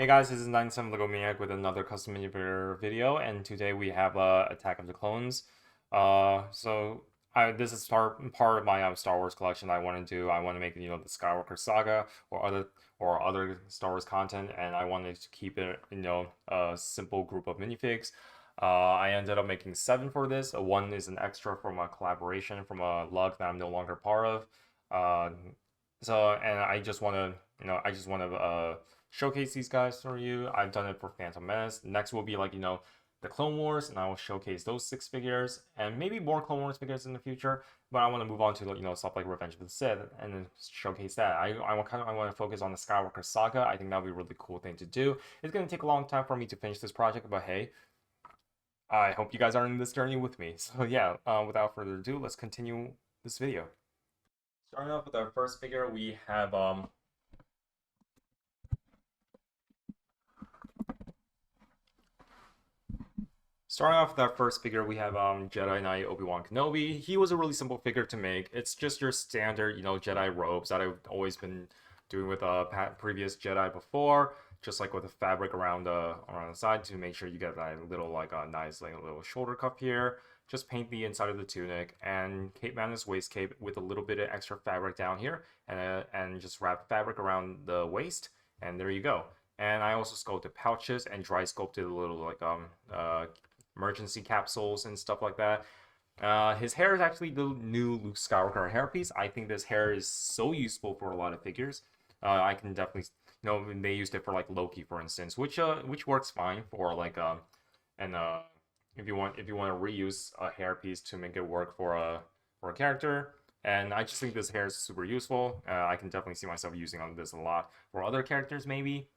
Hey guys, this is 97 Lego Maniac with another custom minifigure video, and today we have Attack of the Clones. This is part of my Star Wars collection I want to do. I want to make the Skywalker Saga or other Star Wars content, and I wanted to keep it a simple group of minifigs. I ended up making 7 for this. One is an extra from a collaboration from a lug that I'm no longer part of. And I just want to showcase these guys for you. I've done it for Phantom Menace. Next will be the Clone Wars, and I will showcase those 6 figures and maybe more Clone Wars figures in the future. But I want to move on to stuff like Revenge of the Sith and then showcase that. I want to focus on the Skywalker Saga. I think that would be a really cool thing to do. It's going to take a long time for me to finish this project, but hey, I hope you guys are in this journey with me. So yeah, without further ado, let's continue this video. Starting off with our first figure, we have Jedi Knight Obi-Wan Kenobi. He was a really simple figure to make. It's just your standard, Jedi robes that I've always been doing with previous Jedi before, just like with the fabric around the side to make sure you get that little nice little shoulder cuff here. Just paint the inside of the tunic and Cape Manus waist cape with a little bit of extra fabric down here, and just wrap fabric around the waist, and there you go. And I also sculpted pouches and dry sculpted a little emergency capsules and stuff like that. His hair is actually the new Luke Skywalker hairpiece. I think this hair is so useful for a lot of figures. I can definitely, they used it for like Loki, for instance, which works fine for if you want to reuse a hairpiece to make it work for a character. And I just think this hair is super useful. I can definitely see myself using on this a lot for other characters maybe.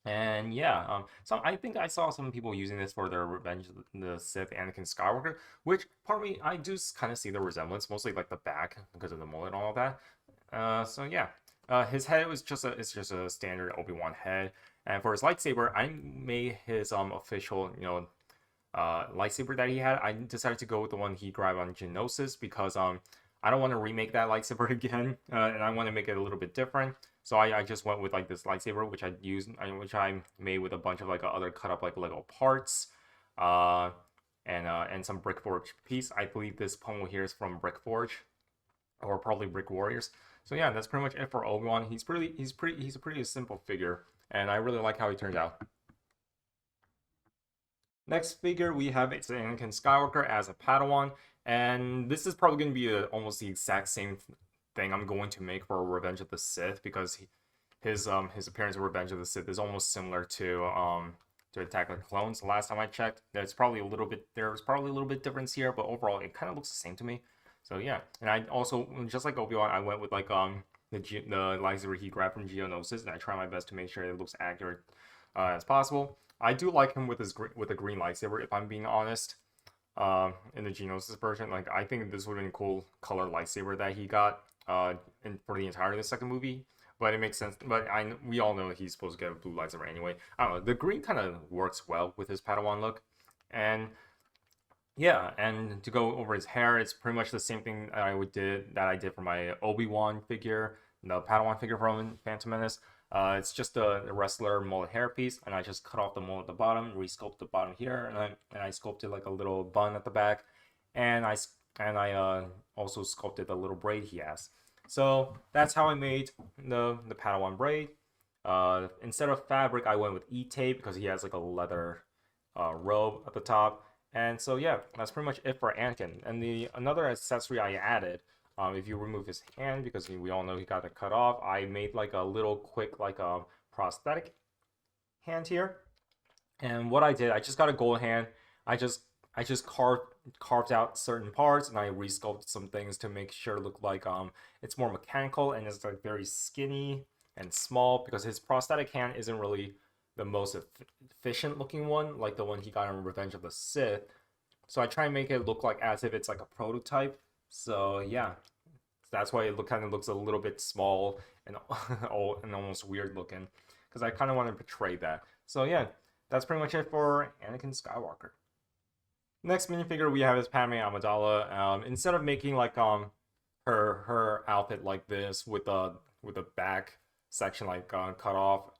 And yeah, so I think I saw some people using this for their Revenge of the Sith Anakin Skywalker, which part of me I do kind of see the resemblance, mostly like the back because of the mullet and all of that. So yeah, his head was just a standard Obi-Wan head, and for his lightsaber, I made his official lightsaber that he had. I decided to go with the one he grabbed on Geonosis because I don't want to remake that lightsaber again, and I want to make it a little bit different. So I just went with like this lightsaber, which I made with a bunch of other cut up Lego parts, and some Brick Forge piece. I believe this pommel here is from Brick Forge, or probably Brick Warriors. So yeah, that's pretty much it for Obi-Wan. He's a pretty simple figure, and I really like how he turns out. Next figure we have it's Anakin Skywalker as a Padawan, and this is probably going to be almost the exact same thing I'm going to make for Revenge of the Sith, because his appearance in Revenge of the Sith is almost similar to Attack of the Clones. The last time I checked, there's probably a little bit difference here, but overall it kind of looks the same to me. So yeah, and I also, just like Obi-Wan, I went with the lightsaber he grabbed from Geonosis, and I try my best to make sure it looks accurate as possible. I do like him with a green lightsaber, if I'm being honest. In the Geonosis version, I think this would have been a cool color lightsaber that he got for the entirety of the second movie. But it makes sense. But we all know that he's supposed to get a blue lightsaber anyway. I don't know. The green kind of works well with his Padawan look, and yeah. And to go over his hair, it's pretty much the same thing that I did for my Obi-Wan figure, the Padawan figure from Phantom Menace. It's just a wrestler mullet hairpiece, and I just cut off the mullet at the bottom, resculpted the bottom here, and I sculpted like a little bun at the back, and I also sculpted the little braid he has. So that's how I made the Padawan braid. Instead of fabric, I went with E-tape because he has like a leather robe at the top. And so yeah, that's pretty much it for Anakin. And another accessory I added, if you remove his hand, because we all know he got it cut off, I made like a little quick prosthetic hand here. And what I did, I just got a gold hand. I just carved out certain parts, and I resculpted some things to make sure it look like it's more mechanical, and it's like very skinny and small, because his prosthetic hand isn't really the most efficient looking one, like the one he got in Revenge of the Sith. So I try and make it look like as if it's like a prototype. So yeah, that's why it kind of looks a little bit small and and almost weird looking, because I kind of want to portray that. So yeah, that's pretty much it for Anakin Skywalker. Next minifigure we have is Batuu Amidala. Instead of making her outfit like this with the back section cut off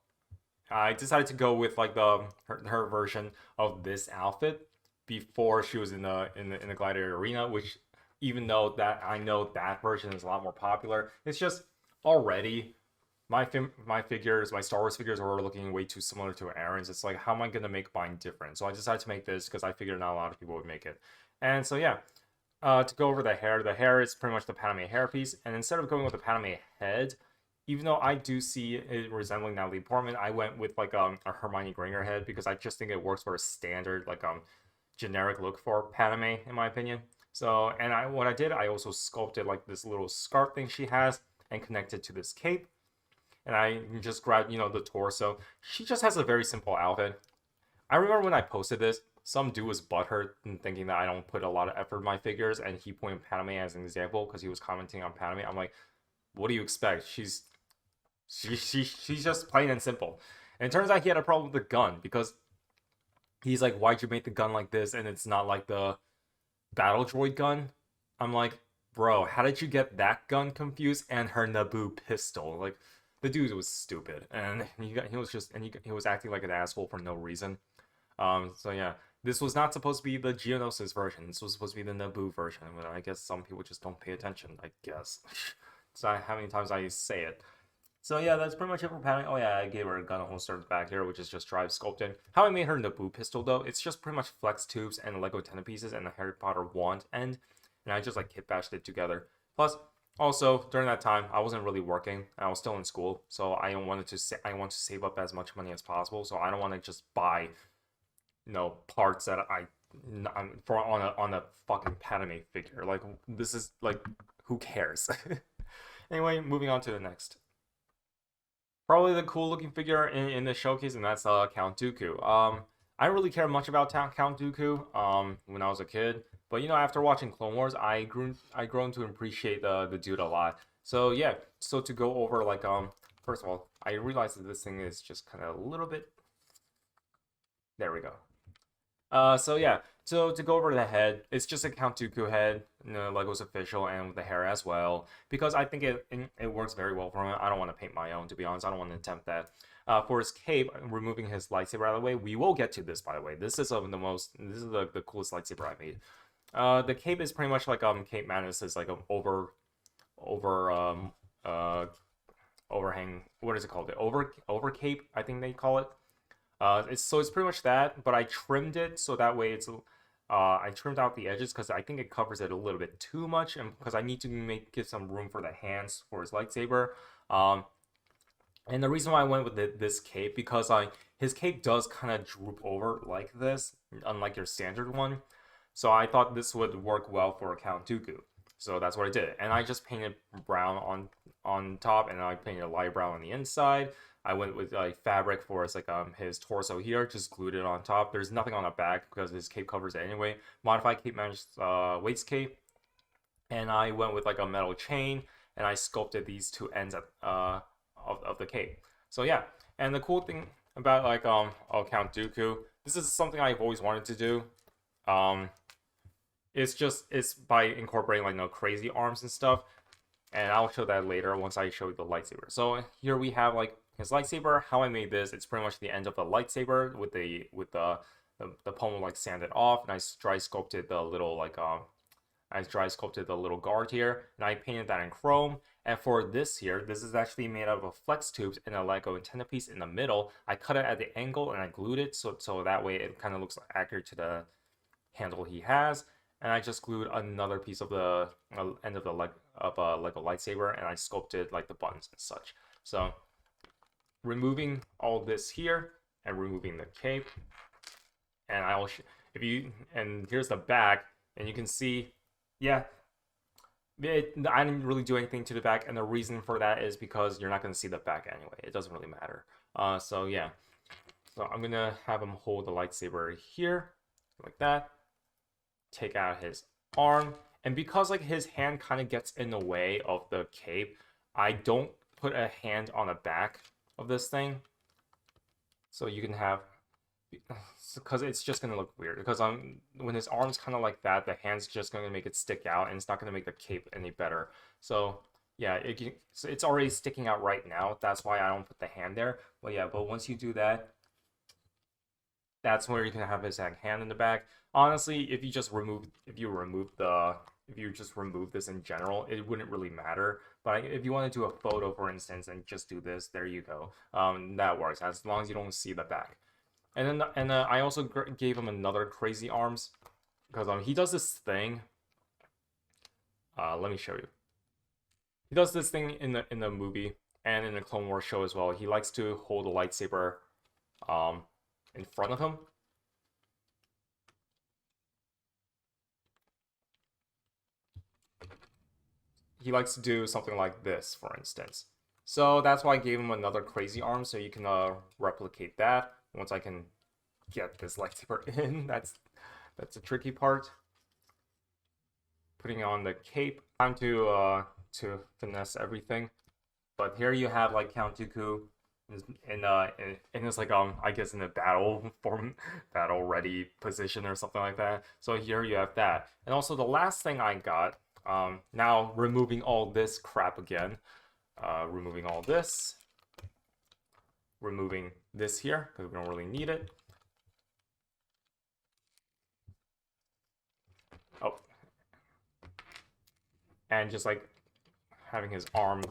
I decided to go with like her version of this outfit before she was in the gladiator arena, which even though that I know that version is a lot more popular, it's just already my figures, my Star Wars figures are looking way too similar to Aaron's. It's like, how am I gonna make mine different? So I decided to make this because I figured not a lot of people would make it. And so yeah, to go over the hair is pretty much the Padme hairpiece. And instead of going with the Padme head, even though I do see it resembling Natalie Portman, I went with like a Hermione Granger head because I just think it works for a standard like generic look for Padme in my opinion. So and what I did, I also sculpted like this little scarf thing she has and connected to this cape. And I just grabbed, the torso. She just has a very simple outfit. I remember when I posted this, some dude was butthurt and thinking that I don't put a lot of effort in my figures, and he pointed Padme as an example because he was commenting on Padme. I'm like, what do you expect? She's just plain and simple. And it turns out he had a problem with the gun because he's like, why'd you make the gun like this and it's not like the battle droid gun? I'm like, bro, how did you get that gun confused and her Naboo pistol? Like, the dude was stupid, and he was acting like an asshole for no reason. So yeah, this was not supposed to be the Geonosis version. This was supposed to be the Naboo version. But I guess some people just don't pay attention. I guess. So how many times I say it. So yeah, that's pretty much it for Padme. Oh yeah, I gave her a gun holster back here, which is just drive sculpted. How I made her Naboo pistol though, it's just pretty much flex tubes and Lego tennis pieces and the Harry Potter wand end, and I just like kit bashed it together. Plus, also during that time, I wasn't really working. I was still in school, so I want to save up as much money as possible. So I don't want to just buy, parts that I'm for on a fucking Padme figure. Like this is like, who cares? Anyway, moving on to the next. Probably the cool looking figure in the showcase, and that's Count Dooku. I didn't really care much about Count Dooku when I was a kid, but after watching Clone Wars, I grown to appreciate the dude a lot. So yeah, so to go over like first of all, I realized that this thing is just kind of a little bit. There we go. So yeah, so to go over the head, it's just a Count Dooku head, Lego's official, and with the hair as well, because I think it works very well for him. I don't want to paint my own, to be honest. I don't want to attempt that. For his cape, removing his lightsaber out of the way, we will get to this, by the way. This is the coolest lightsaber I made. The cape is pretty much like Cape Manus is like an over overhang. What is it called? The over cape, I think they call it. It's pretty much that, but I trimmed it so that way I trimmed out the edges because I think it covers it a little bit too much, and because I need to give some room for the hands for his lightsaber. And the reason why I went with this cape because his cape does kind of droop over like this, unlike your standard one. So I thought this would work well for Count Dooku. So that's what I did, and I just painted brown on top, and I painted a light brown on the inside. I went with like fabric for his torso here, just glued it on top. There's nothing on the back because his cape covers it anyway. Modified cape match waist cape, and I went with like a metal chain, and I sculpted these two ends of the cape. So yeah, and the cool thing about Count Dooku, this is something I've always wanted to do. It's by incorporating like no crazy arms and stuff, and I'll show that later once I show you the lightsaber. So here we have like his lightsaber. How I made this, it's pretty much the end of the lightsaber with the pommel like sanded off, and I dry sculpted the little guard here, and I painted that in chrome. And for this here, this is actually made out of flex tubes and a Lego antenna piece in the middle. I cut it at the angle and I glued it so that way it kind of looks accurate to the handle he has. And I just glued another piece of the end of the Lego lightsaber, and I sculpted like the buttons and such. So removing all this here and removing the cape, and and here's the back, and you can see, yeah, I didn't really do anything to the back, and the reason for that is because you're not going to see the back anyway. It doesn't really matter. So yeah, so I'm gonna have him hold the lightsaber here like that. Take out his arm, and because like his hand kind of gets in the way of the cape, I don't put a hand on the back of this thing, so you can have, because it's just gonna look weird, because when his arm's kind of like that, the hand's just gonna make it stick out, and it's not gonna make the cape any better. So yeah, so it's already sticking out right now. That's why I don't put the hand there. But yeah, but once you do that, that's where you can have his like, hand in the back. Honestly, if you just remove this in general, it wouldn't really matter. But if you want to do a photo, for instance, and just do this, there you go. That works as long as you don't see the back. And then I also gave him another crazy arms because he does this thing. Let me show you. He does this thing in the movie and in the Clone Wars show as well. He likes to hold a lightsaber in front of him. He likes to do something like this, for instance. So that's why I gave him another crazy arm, so you can replicate that. Once I can get this lightsaber in, that's the tricky part. Putting on the cape, time to finesse everything. But here you have like Count Dooku in this like I guess in a battle ready position or something like that. So here you have that. And also the last thing I got, now removing all this crap again, removing all this, removing this here because we don't really need it. Oh, and just like having his arm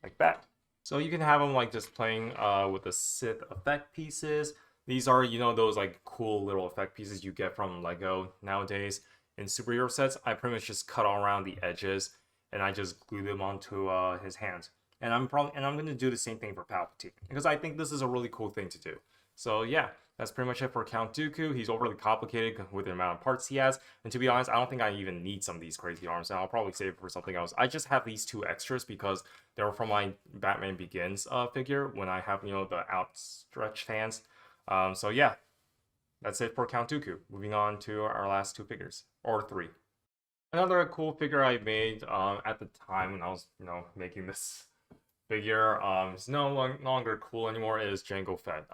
like that. So you can have him like just playing with the Sith effect pieces. These are, you know, those like cool little effect pieces you get from Lego nowadays in superhero sets. I pretty much just cut all around the edges and I just glue them onto his hands. And I'm gonna do the same thing for Palpatine because I think this is a really cool thing to do. So yeah, that's pretty much it for Count Dooku. He's overly complicated with the amount of parts he has. And to be honest, I don't think I even need some of these crazy arms. And I'll probably save it for something else. I just have these two extras because they were from my Batman Begins figure when I have, you know, the outstretched hands. So yeah, that's it for Count Dooku. Moving on to our last two figures, or three. Another cool figure I made at the time when I was, you know, making this figure, is no longer cool anymore, is Jango Fett.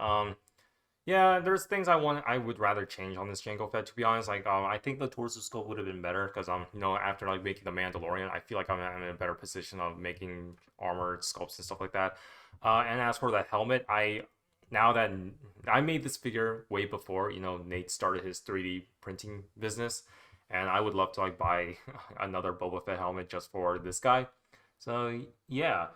Yeah, there's things I would rather change on this Jango Fett, to be honest. Like, I think the torso sculpt would have been better because, you know, after like making the Mandalorian, I feel like I'm in a better position of making armored sculpts and stuff like that. And as for the helmet, now that I made this figure way before, you know, Nate started his 3D printing business, and I would love to like buy another Boba Fett helmet just for this guy. So yeah.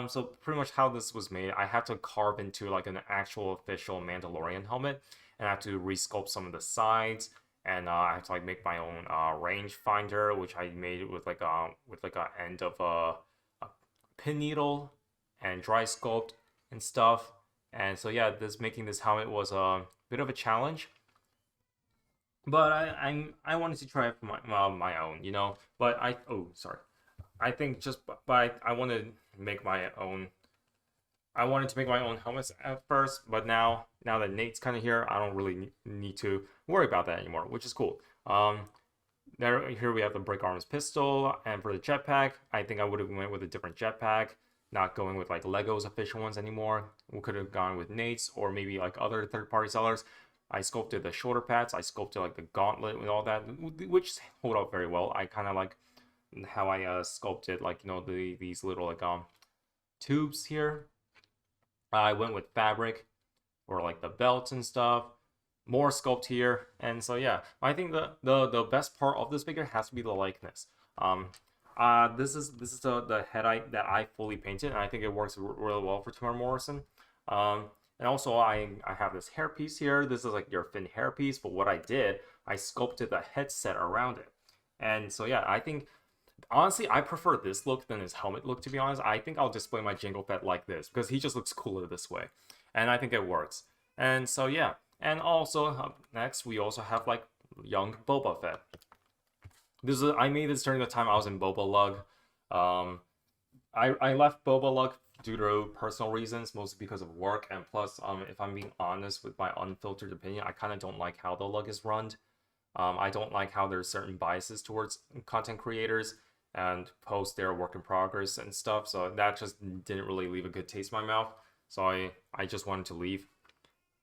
So pretty much how this was made, I had to carve into like an actual official Mandalorian helmet, and I have to resculpt some of the sides, and I have to like make my own range finder, which I made with like a end of a pin needle and dry sculpt and stuff. And so yeah, making this helmet was a bit of a challenge, but I wanted to try it for my own, you know. But I think just but I want to make my own. I wanted to make my own helmets at first, but now that Nate's kind of here, I don't really need to worry about that anymore, which is cool. Here we have the break arms pistol, and for the jetpack, I think I would have went with a different jetpack, not going with like Lego's official ones anymore. We could have gone with Nate's or maybe like other third-party sellers. I sculpted the shoulder pads, I sculpted like the gauntlet with all that, which hold up very well. I kind of like how I sculpted like, you know, these little like tubes here. I went with fabric or like the belts and stuff. More sculpt here, and so yeah, I think the best part of this figure has to be the likeness. This is the head that I fully painted, and I think it works really well for Tamara Morrison. And also I have this hairpiece here. This is like your Finn hairpiece, but what I did, I sculpted the headset around it. And so yeah, I think honestly I prefer this look than his helmet look, to be honest. I think I'll display my Jango Fett like this because he just looks cooler this way, and I think it works. And so yeah, and also up next we also have like young Boba Fett. I made this during the time I was in Boba Lug. I left Boba Lug due to personal reasons, mostly because of work, and plus, if I'm being honest with my unfiltered opinion, I kind of don't like how the lug is run. I don't like how there's certain biases towards content creators and post their work in progress and stuff, so that just didn't really leave a good taste in my mouth. So I just wanted to leave.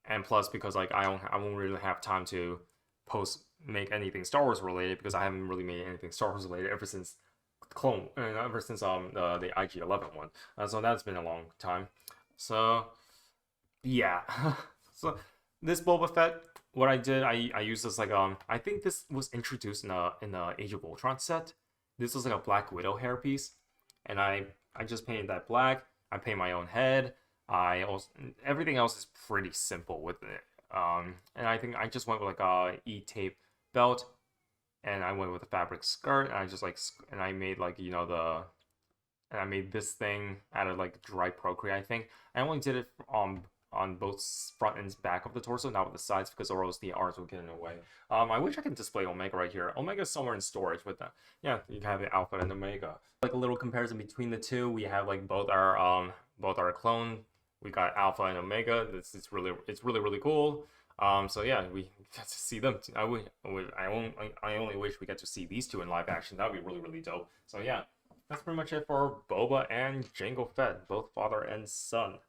And plus, because like I won't really have time to make anything Star Wars related, because I haven't really made anything Star Wars related ever since clone ever since the IG-11 one. So that's been a long time. So yeah. So this Boba Fett, what I did, I used this like I think this was introduced in the Age of Ultron set. This was like a Black Widow hairpiece, and I just painted that black. I painted my own head. I also everything else is pretty simple with it. And I think I just went with like a E-tape belt, and I went with a fabric skirt, and I just like and I made like and I made this thing out of like dry Procreate. I think I only did it on both front and back of the torso, not with the sides, because or else the arms would get in the way. I wish I could display Omega right here. Omega's somewhere in storage, but yeah, you can have the Alpha and Omega. Like a little comparison between the two, we have like both our clone. We got Alpha and Omega. It's really cool. So yeah, we get to see them. I only wish we get to see these two in live action. That would be really dope. So yeah, that's pretty much it for Boba and Jango Fett, both father and son.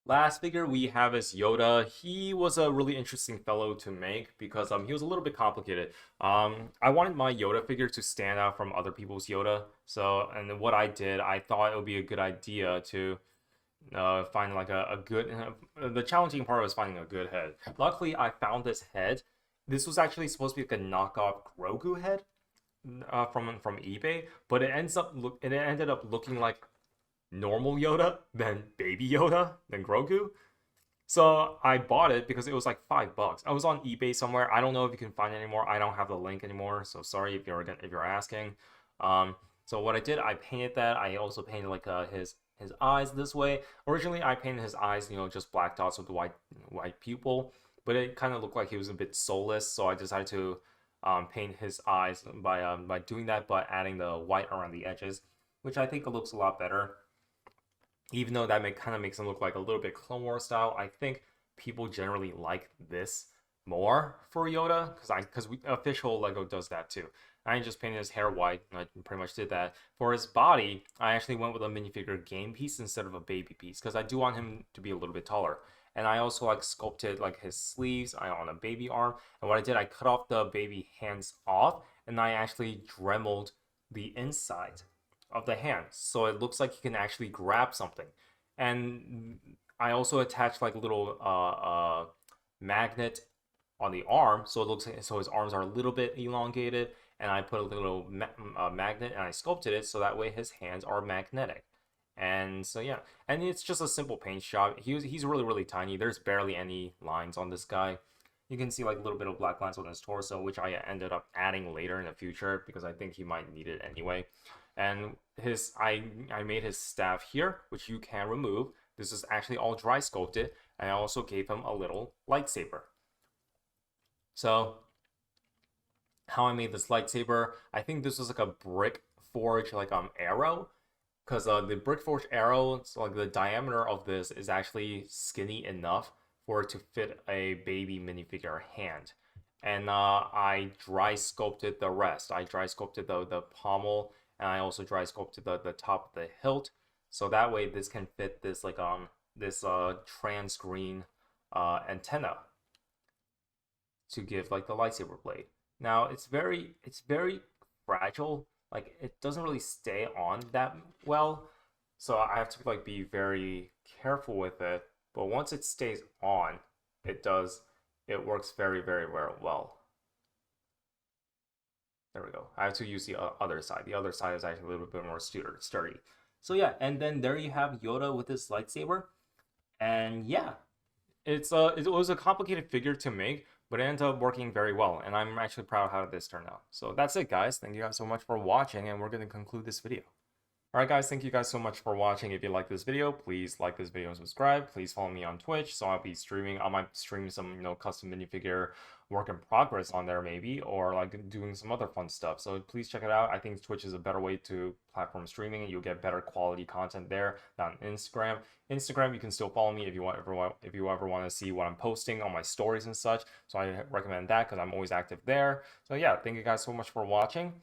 Last figure we have is Yoda. He was a really interesting fellow to make because he was a little bit complicated. I wanted my Yoda figure to stand out from other people's Yoda. So, and what I did, I thought it would be a good idea to find like a good. The challenging part was finding a good head. Luckily, I found this head. This was actually supposed to be like a knockoff Grogu head from eBay, but it ended up looking like normal Yoda, then baby Yoda, then Grogu. So I bought it because it was like $5. I was on eBay somewhere. I don't know if you can find it anymore. I don't have the link anymore, so sorry if you're asking. So what I did, I painted that. I also painted like his eyes this way. Originally, I painted his eyes, just black dots with the white pupil, but it kind of looked like he was a bit soulless. So I decided to paint his eyes by doing that, but adding the white around the edges, which I think looks a lot better. Even though that kind of makes him look like a little bit Clone Wars style, I think people generally like this more for Yoda because official Lego does that too. I just painted his hair white, and I pretty much did that. For his body, I actually went with a minifigure game piece instead of a baby piece because I do want him to be a little bit taller. And I also like sculpted like his sleeves on a baby arm. And what I did, I cut off the baby hands off, and I actually dremeled the inside of the hand, so it looks like he can actually grab something. And I also attached like a little magnet on the arm, so it looks like, so his arms are a little bit elongated. And I put a little magnet, and I sculpted it so that way his hands are magnetic. And so yeah, and it's just a simple paint job. He's really tiny. There's barely any lines on this guy. You can see like a little bit of black lines on his torso, which I ended up adding later in the future because I think he might need it anyway. And I made his staff here, which you can remove. This is actually all dry sculpted, and I also gave him a little lightsaber. So how I made this lightsaber, I think this was like a brick forge like arrow, because the brick forge arrow, so like the diameter of this is actually skinny enough for it to fit a baby minifigure hand. And I dry sculpted the rest. I dry sculpted the pommel, and I also dry sculpted the top of the hilt, so that way this can fit this like this trans green antenna to give like the lightsaber blade. Now it's very fragile. Like it doesn't really stay on that well, so I have to like be very careful with it. But once it stays on, it works very well. There we go. I have to use the other side. The other side is actually a little bit more sturdy. So yeah, and then there you have Yoda with his lightsaber. And yeah, it was a complicated figure to make, but it ended up working very well, and I'm actually proud of how this turned out. So that's it, guys. Thank you guys so much for watching, and we're going to conclude this video. Alright guys, thank you guys so much for watching. If you like this video, please like this video and subscribe. Please follow me on Twitch, so I'll be streaming. I might stream some, custom minifigure work in progress on there maybe, or like doing some other fun stuff. So please check it out. I think Twitch is a better way to platform streaming, and you'll get better quality content there than Instagram. Instagram, you can still follow me if you ever want to see what I'm posting on my stories and such. So I recommend that because I'm always active there. So yeah, thank you guys so much for watching.